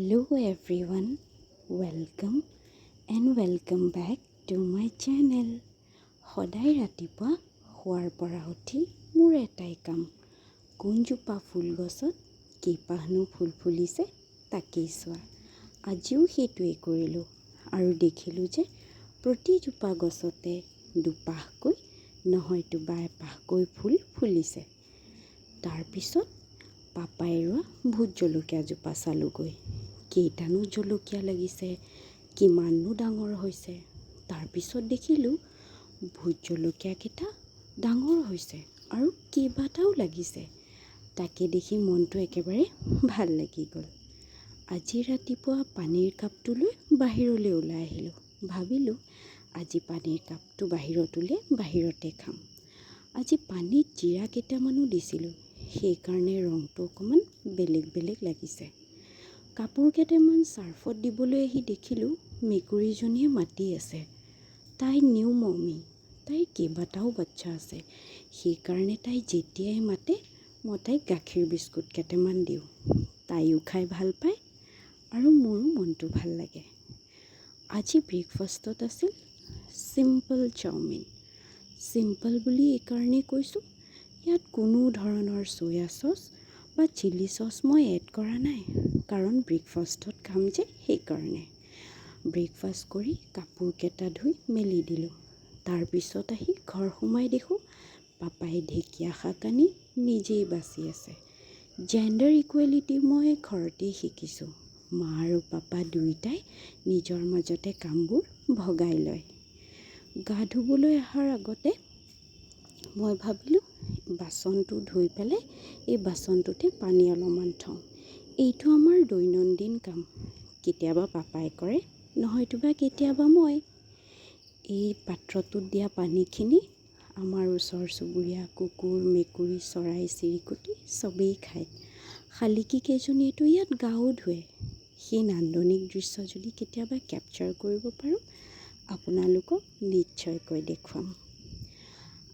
Hello everyone, welcome back to my channel. সদায় ৰাতিপুৱা শুৱাৰ পৰা উঠি মোৰ এটাই কাম, কোনজোপা ফুল গছত কেইপাহনো ফুল ফুলিছে তাকেই চোৱা। আজিও সেইটোৱেই কৰিলোঁ আৰু দেখিলোঁ যে প্ৰতিজোপা গছতে দুপাহকৈ নহয়তো বা এপাহকৈ ফুল ফুলিছে। তাৰপিছত পাপাই ৰোৱা ভোট জলকীয়াজোপা চালোগৈ, কেইটানো জলকীয়া লাগিছে, কিমাননো ডাঙৰ হৈছে। তাৰপিছত দেখিলোঁ ভোট জলকীয়াকেইটা ডাঙৰ হৈছে আৰু কেইবাটাও লাগিছে। তাকে দেখি মনটো একেবাৰে ভাল লাগি গ'ল। আজি ৰাতিপুৱা পানীৰ কাপটো লৈ বাহিৰলৈ ওলাই আহিলোঁ। ভাবিলোঁ আজি পানীৰ কাপটো বাহিৰত উলিয়াই বাহিৰতে খাম। আজি পানীত জিৰা কেইটামানো দিছিলোঁ, সেইকাৰণে ৰংটো অকণমান বেলেগ লাগিছে। কাপোৰ কেইটামান চাৰ্ফত দিবলৈ আহি দেখিলোঁ মেকুৰীজনীয়ে মাতি আছে। তাই নিউ মমি, তাইৰ কেইবাটাও বাচ্চা আছে, সেইকাৰণে তাই যেতিয়াই মাতে মই তাইক গাখীৰ বিস্কুট কেইটামান দিওঁ। তাইও খাই ভাল পায় আৰু মোৰো মনটো ভাল লাগে। আজি ব্ৰেকফাষ্টত আছিল চিম্পল চাওমিন। চিম্পল বুলি এইকাৰণেই কৈছোঁ, ইয়াত কোনো ধৰণৰ চয়া চচ বা চিলি চচ মই এড কৰা নাই, কাৰণ ব্ৰেকফাষ্টত খাম যে সেইকাৰণে। ব্ৰেকফাষ্ট কৰি কাপোৰকেইটা ধুই মেলি দিলোঁ। তাৰপিছত আহি ঘৰ সোমাই দেখোঁ পাপাই ঢেকীয়া শাক আনি নিজেই বাচি আছে। জেণ্ডাৰ ইকুৱেলিটি মই ঘৰতেই শিকিছোঁ। মা আৰু পাপা দুয়োটাই নিজৰ মাজতে কামবোৰ ভগাই লয়। গা ধুবলৈ অহাৰ আগতে মই ভাবিলোঁ বাচনটো ধুই পেলাই এই বাচনটোতে পানী অলপমান থওঁ। এইটো আমাৰ দৈনন্দিন কাম। কেতিয়াবা পাপাই কৰে, নহয়তোবা কেতিয়াবা মই। এই পাত্ৰটোত দিয়া পানীখিনি আমাৰ ওচৰ চুবুৰীয়া কুকুৰ, মেকুৰী, চৰাই চিৰিকটি চবেই খায়। শালিকী কেইজনীয়েতো ইয়াত গাও ধুৱে। সেই নান্দনিক দৃশ্য যদি কেতিয়াবা কেপচাৰ কৰিব পাৰোঁ, আপোনালোকক নিশ্চয়কৈ দেখুৱাম।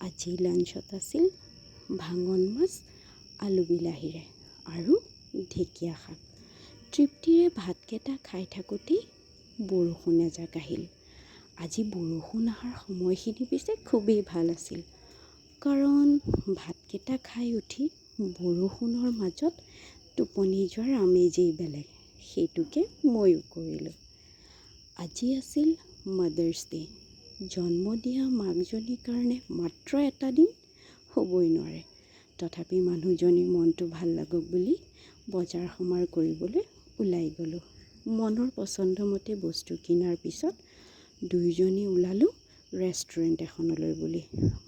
আজি লাঞ্চত আছিল ভাঙন মাছ আলু বিলাহীৰে আৰু ঢেকীয়া শাক। তৃপ্তিৰে ভাতকেইটা খাই থাকোঁতেই বৰষুণ এজাক আহিল। আজি বৰষুণ অহাৰ সময়খিনি পিছে খুবেই ভাল আছিল, কাৰণ ভাতকেইটা খাই উঠি বৰষুণৰ মাজত টোপনি যোৱাৰ আমেজেই বেলেগ। সেইটোকে ময়ো কৰিলোঁ। আজি আছিল মাদাৰ্ছ ডে। জন্ম দিয়া মাকজনীৰ কাৰণে মাত্ৰ এটা দিন হ'বই নোৱাৰে। তথাপি মানুহজনীৰ মনটো ভাল লাগক বুলি বজাৰ সমাৰ কৰিবলৈ ওলাই গ'লোঁ। মনৰ পচন্দমতে বস্তু কিনাৰ পিছত দুয়োজনী ওলালোঁ ৰেষ্টুৰেণ্ট এখনলৈ বুলি।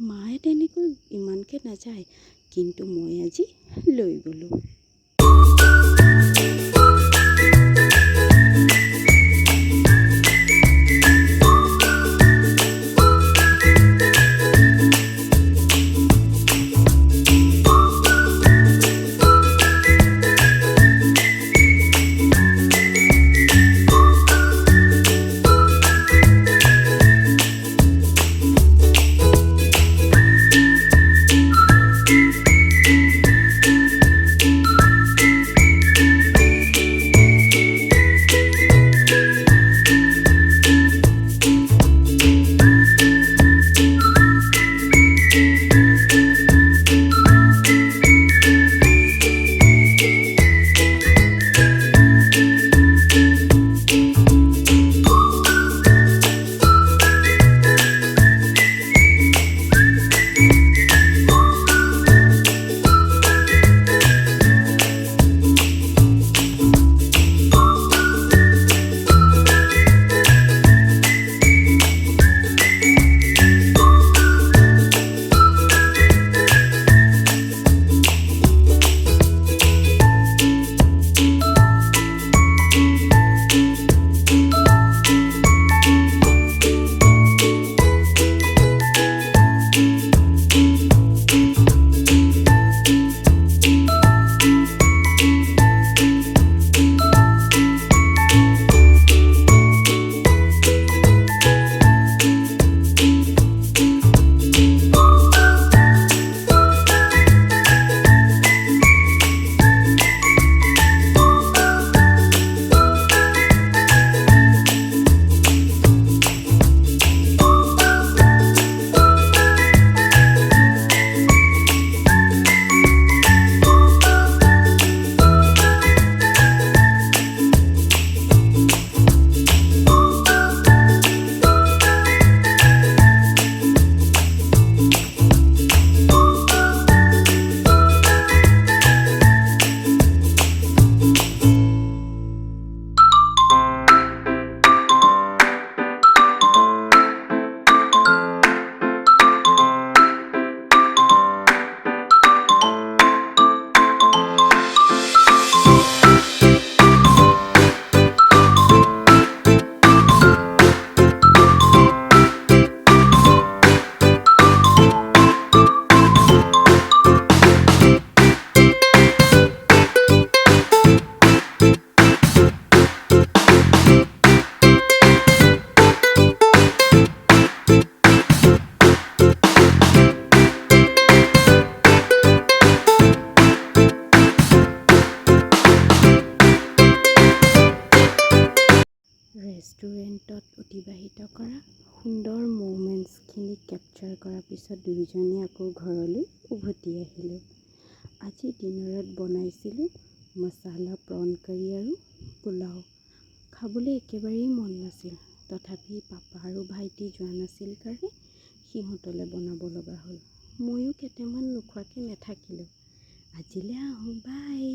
মায়ে তেনেকৈ ইমানকৈ নাযায়, কিন্তু মই আজি লৈ গ'লোঁ। অতিবাহিত কৰা সুন্দৰ মোমেণ্টছখিনি কেপচাৰ কৰাৰ পিছত দুয়োজনে আকৌ ঘৰলৈ উভতি আহিলোঁ। আজি দিনত বনাইছিলোঁ মছালা প্ৰন কাৰী আৰু পোলাও। খাবলৈ একেবাৰেই মন নাছিল, তথাপি পাপা আৰু ভাইটি যোৱা নাছিল কাৰণে সিহঁতলৈ বনাব লগা হ'ল। ময়ো কেইটামান নোখোৱাকৈ নাথাকিলোঁ। আজিলৈ আহোঁ, বাই।